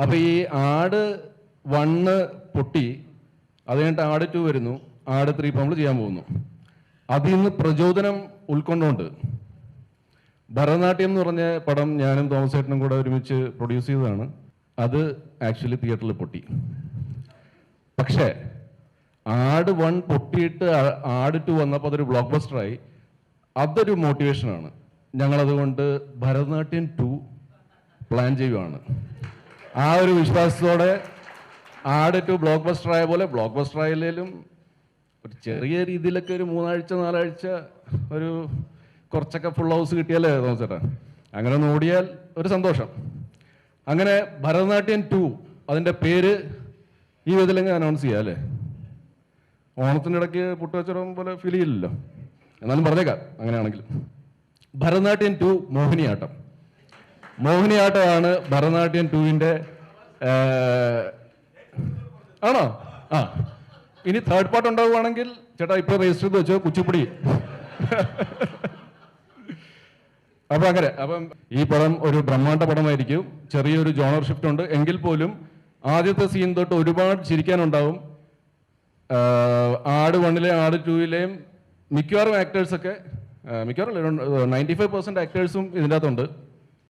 അപ്പോൾ ഈ ആട് 1 പൊട്ടി, അത് കഴിഞ്ഞിട്ട് ആട് 2 വരുന്നു, ആട് 3 ഇപ്പോൾ നമ്മൾ ചെയ്യാൻ പോകുന്നു. അതിൽ നിന്ന് പ്രചോദനം ഉൾക്കൊണ്ടുകൊണ്ട് ഭരതനാട്യം എന്ന് പറഞ്ഞ പടം ഞാനും തോമസ് ചേട്ടനും കൂടെ ഒരുമിച്ച് പ്രൊഡ്യൂസ് ചെയ്തതാണ്. അത് ആക്ച്വലി തിയേറ്ററിൽ പൊട്ടി. പക്ഷേ ആട് 1 പൊട്ടിയിട്ട് ആട് 2 വന്നപ്പോൾ അതൊരു ബ്ലോക്ക് ബസ്റ്ററായി. അതൊരു മോട്ടിവേഷനാണ്. ഞങ്ങളതുകൊണ്ട് ഭരതനാട്യം 2 പ്ലാൻ ചെയ്യുവാണ്. ആ ഒരു വിശ്വാസത്തോടെ ആട് 2 ബ്ലോക്ക് ബസ്റ്റർ ആയ പോലെ, ബ്ലോക്ക് ബസ്റ്റർ ആയാലും ഒരു ചെറിയ രീതിയിലൊക്കെ ഒരു 3 ആഴ്ച 4 ആഴ്ച ഒരു കുറച്ചൊക്കെ ഫുൾ ഹൗസ് കിട്ടിയാലേ തോന്നിച്ചേട്ടാ, അങ്ങനെ ഒന്ന് ഓടിയാൽ ഒരു സന്തോഷം. അങ്ങനെ ഭരതനാട്യം 2 അതിൻ്റെ പേര് ഈ വിധത്തിലെങ്കിൽ അനൗൺസ് ചെയ്യാം അല്ലേ? ഓണത്തിൻ്റെ ഇടയ്ക്ക് പുട്ടുവച്ചറം പോലെ ഫീൽ ചെയ്യില്ലല്ലോ, എന്നാലും പറഞ്ഞേക്കാം. അങ്ങനെയാണെങ്കിൽ ഭരതനാട്യം 2 മോഹിനിയാട്ടം. മോഹിനിയാട്ടമാണ് ഭരതനാട്യം 2വിൻ്റെ. ആണോ? ആ, ഇനി തേർഡ് പാർട്ട് ഉണ്ടാവുകയാണെങ്കിൽ ചേട്ടാ ഇപ്പോൾ രജിസ്റ്റർ ചെയ്ത് വെച്ചോ, കുച്ചിപ്പുടി. അപ്പം അങ്ങനെ, അപ്പം ഈ പടം ഒരു ബ്രഹ്മാണ്ഡ പടമായിരിക്കും. ചെറിയൊരു ജോണർ ഷിഫ്റ്റ് ഉണ്ട് എങ്കിൽ പോലും ആദ്യത്തെ സീൻ തൊട്ട് ഒരുപാട് ചിരിക്കാനുണ്ടാവും. ആട് 1ലെയും ആട് 2ലെയും മിക്കവാറും ആക്ടേഴ്സൊക്കെ, മിക്കവാറും 95% ആക്ടേഴ്സും ഇതിൻ്റെ അകത്തുണ്ട്.